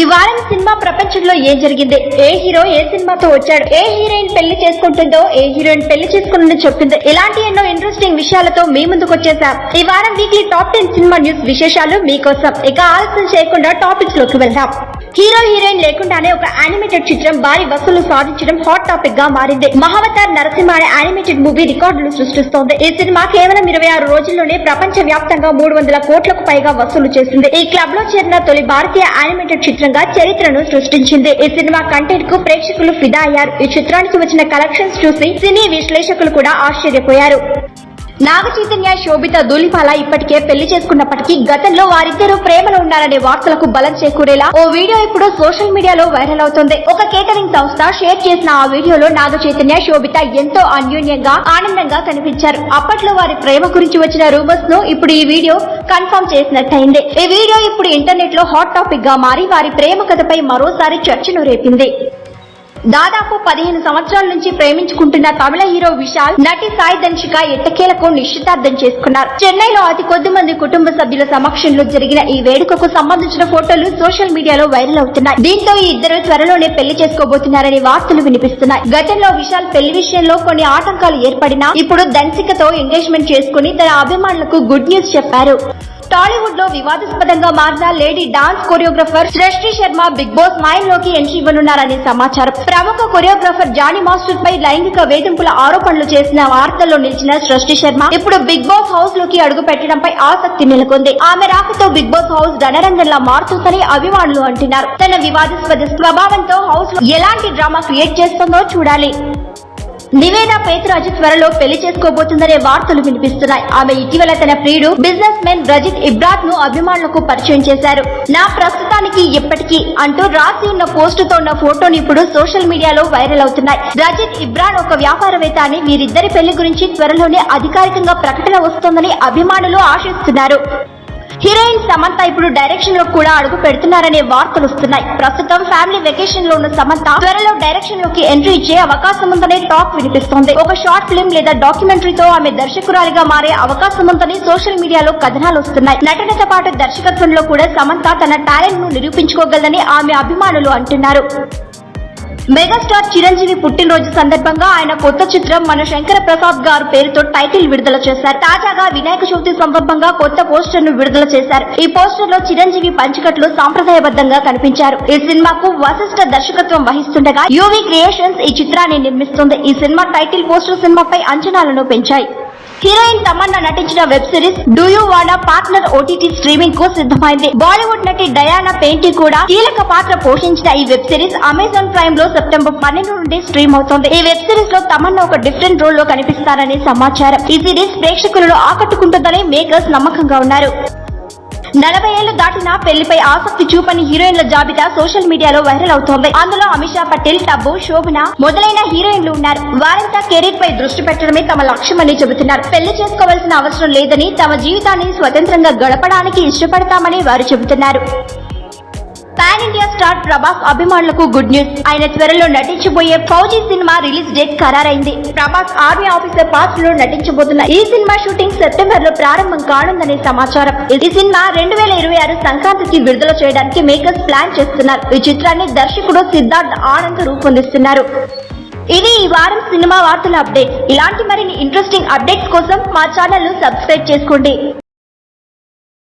ఈ వారం సినిమా ప్రపంచంలో ఏం జరిగింది, ఏ హీరో ఏ సినిమాతో వచ్చాడు, ఏ హీరోయిన్ పెళ్లి చేసుకుంటుందో, ఏ హీరోయిన్ పెళ్లి చేసుకుని చెప్పిందో, ఇలాంటి ఎన్నో ఇంట్రెస్టింగ్ విషయాలతో మీ ముందుకు వచ్చేసాం. ఈ వారం వీక్లీ టాప్ 10 సినిమా న్యూస్ విశేషాలు మీకోసం. ఇక ఆలస్యం చేయకుండా టాపిక్స్ లోకి వెళ్దాం. హీరో హీరోయిన్ లేకుండానే ఒక యానిమేటెడ్ చిత్రం భారీ వసూలు సాధించడం హాట్ టాపిక్ గా మారింది. మహావతార్ నరసింహ అనే యానిమేటెడ్ మూవీ రికార్డులు సృష్టిస్తోంది. ఈ సినిమా కేవలం 26 రోజుల్లోనే ప్రపంచ వ్యాప్తంగా 300 కోట్లకు పైగా వసూలు చేసింది. ఈ క్లబ్ లో చేరిన తొలి భారతీయ యానిమేటెడ్ చిత్రంగా చరిత్రను సృష్టించింది. ఈ సినిమా కంటెంట్ కు ప్రేక్షకులు ఫిదా అయ్యారు. ఈ చిత్రానికి వచ్చిన కలెక్షన్స్ చూసి సినీ విశ్లేషకులు కూడా ఆశ్చర్యపోయారు. నాగ చైతన్య, శోభిత ధూళిపాల ఇప్పటికే పెళ్లి చేసుకున్నప్పటికీ గతంలో వారిద్దరూ ప్రేమలో ఉన్నారనే వార్తలకు బలం చేకూరేలా ఓ వీడియో ఇప్పుడు సోషల్ మీడియాలో వైరల్ అవుతోంది. ఒక కేటరింగ్ సంస్థ షేర్ చేసిన ఆ వీడియోలో నాగ చైతన్య, శోభిత ఎంతో అన్యోన్యంగా ఆనందంగా కనిపించారు. అప్పట్లో వారి ప్రేమ గురించి వచ్చిన రూమర్స్ ను ఇప్పుడు ఈ వీడియో కన్ఫర్మ్ చేసినట్టయింది. ఈ వీడియో ఇప్పుడు ఇంటర్నెట్ లో హాట్ టాపిక్ గా మారి వారి ప్రేమ కథపై మరోసారి చర్చను రేపింది. దాదాపు 15 సంవత్సరాల నుంచి ప్రేమించుకుంటున్న తమిళ హీరో విశాల్, నటి సాయి ధన్షిక ఎట్టకేలకు నిశ్చితార్థం చేసుకున్నారు. చెన్నైలో అతి కొద్ది మంది కుటుంబ సభ్యుల సమక్షంలో జరిగిన ఈ వేడుకకు సంబంధించిన ఫోటోలు సోషల్ మీడియాలో వైరల్ అవుతున్నాయి. దీంతో ఈ ఇద్దరు త్వరలోనే పెళ్లి చేసుకోబోతున్నారనే వార్తలు వినిపిస్తున్నాయి. గతంలో విశాల్ పెళ్లి విషయంలో కొన్ని ఆటంకాలు ఏర్పడినా ఇప్పుడు ధన్షికతో ఎంగేజ్మెంట్ చేసుకుని తన అభిమానులకు గుడ్ న్యూస్ చెప్పారు. టాలీవుడ్ లో వివాదాస్పదంగా మారిన లేడీ డాన్స్ కొరియోగ్రాఫర్ సృష్టి శర్మ బిగ్ బాస్ మైన్ లోకి ఎంట్రీ ఇవ్వనున్నారనే సమాచారం. ప్రముఖ కొరియోగ్రాఫర్ జానీ మాస్టర్ పై లైంగిక వేధింపుల ఆరోపణలు చేసిన వార్తల్లో నిలిచిన సృష్టి శర్మ ఇప్పుడు బిగ్ బాస్ హౌస్ లోకి అడుగు పెట్టడంపై ఆసక్తి నెలకొంది. ఆమె రాకతో బిగ్ బాస్ హౌస్ రణరంగంలా మారుతుందని అభిమానులు అంటున్నారు. తన వివాదాస్పద స్వభావంతో హౌస్ లో ఎలాంటి డ్రామా క్రియేట్ చేస్తుందో చూడాలి. నివేదా పేతురాజు త్వరలో పెళ్లి చేసుకోబోతుందనే వార్తలు వినిపిస్తున్నాయి. ఆమె ఇటీవల తన ప్రియుడు బిజినెస్ మెన్ రజిత్ ఇబ్రాత్ ను అభిమానులకు పరిచయం చేశారు. నా ప్రస్తుతానికి ఎప్పటికీ అంటూ రాసి ఉన్న పోస్టుతో ఉన్న ఫోటోని ఇప్పుడు సోషల్ మీడియాలో వైరల్ అవుతున్నాయి. రజిత్ ఇబ్రాన్ ఒక వ్యాపారవేత్త అని, వీరిద్దరి పెళ్లి గురించి త్వరలోనే అధికారికంగా ప్రకటన వస్తోందని అభిమానులు ఆశిస్తున్నారు. హీరోయిన్ సమంత ఇప్పుడు డైరెక్షన్ లో కూడా అడుగు పెడుతున్నారనే వార్తలు వస్తున్నాయి. ప్రస్తుతం ఫ్యామిలీ వెకేషన్ లో ఉన్న సమంత త్వరలో డైరెక్షన్ లోకి ఎంట్రీ ఇచ్చే అవకాశం ఉందనే టాక్ వినిపిస్తోంది. ఒక షార్ట్ ఫిల్మ్ లేదా డాక్యుమెంటరీతో ఆమె దర్శకురాలిగా మారే అవకాశం ఉందని సోషల్ మీడియాలో కథనాలు వస్తున్నాయి. నటనతో పాటు దర్శకత్వంలో కూడా సమంత తన టాలెంట్ ను నిరూపించుకోగలదని ఆమె అభిమానులు అంటున్నారు. మెగాస్టార్ చిరంజీవి పుట్టినరోజు సందర్భంగా ఆయన కొత్త చిత్రం మన శంకర ప్రసాద్ గారు పేరుతో టైటిల్ విడుదల చేశారు. తాజాగా వినాయక చవితి సందర్భంగా కొత్త పోస్టర్ ను విడుదల చేశారు. ఈ పోస్టర్ లో చిరంజీవి పంచకట్లు సాంప్రదాయబద్ధంగా కనిపించారు. ఈ సినిమాకు వశిష్ఠ దర్శకత్వం వహిస్తుండగా యూవీ క్రియేషన్స్ ఈ చిత్రాన్ని నిర్మిస్తుంది. ఈ సినిమా టైటిల్ పోస్టర్ సినిమాపై అంచనాలను పెంచాయి. హీరోయిన్ తమన్నా నటించిన web series do you want partner OTT streaming కు సిద్ధమైంది. బాలీవుడ్ నటి డయానా పెయింటి కూడా కీలక పాత్ర పోషించిన ఈ వెబ్ సిరీస్ అమెజాన్ ప్రైమ్ లో సెప్టెంబర్ 12 నుండి స్ట్రీమ్ అవుతోంది. ఈ వెబ్ సిరీస్ లో తమన్నా ఒక డిఫరెంట్ రోల్ లో కనిపిస్తారని సమాచారం. ఈ సిరీస్ ప్రేక్షకులను ఆకట్టుకుంటుందని మేకర్స్ నమ్మకంగా ఉన్నారు. 40 ఏళ్లు దాటినా పెళ్లిపై ఆసక్తి చూపని హీరోయిన్ల జాబితా సోషల్ మీడియాలో వైరల్ అవుతోంది. అందులో అమిషా పటేల్, టబ్బు, శోభన మొదలైన హీరోయిన్లు ఉన్నారు. వారంతా కెరీర్ పై దృష్టి పెట్టడమే తమ లక్ష్యమని చెబుతున్నారు. పెళ్లి చేసుకోవాల్సిన అవసరం లేదని, తమ జీవితాన్ని స్వతంత్రంగా గడపడానికి ఇష్టపడతామని వారు చెబుతున్నారు. పాన్ ఇండియా స్టార్ ప్రభాస్ అభిమానులకు గుడ్ న్యూస్. ఆయన త్వరలో నటించబోయే ఫౌజీ సినిమా రిలీజ్ డేట్ ఖరారైంది. ప్రభాస్ ఆర్మీ ఆఫీసర్ పాత్ర లో నటించబోతున్న ఈ సినిమా షూటింగ్ సెప్టెంబర్ లో ప్రారంభం కానుందనే సమాచారం. ఈ సినిమా 2026 సంక్రాంతికి విడుదల చేయడానికి మేకర్స్ ప్లాన్ చేస్తున్నారు. ఈ చిత్రాన్ని దర్శకుడు సిద్ధార్థ్ ఆనంద్ రూపొందిస్తున్నారు. ఇది ఈ వారం సినిమా వార్తల అప్డేట్. ఇలాంటి మరిన్ని ఇంట్రెస్టింగ్ అప్డేట్స్ కోసం మా ఛానల్ ను సబ్స్క్రైబ్ చేసుకోండి.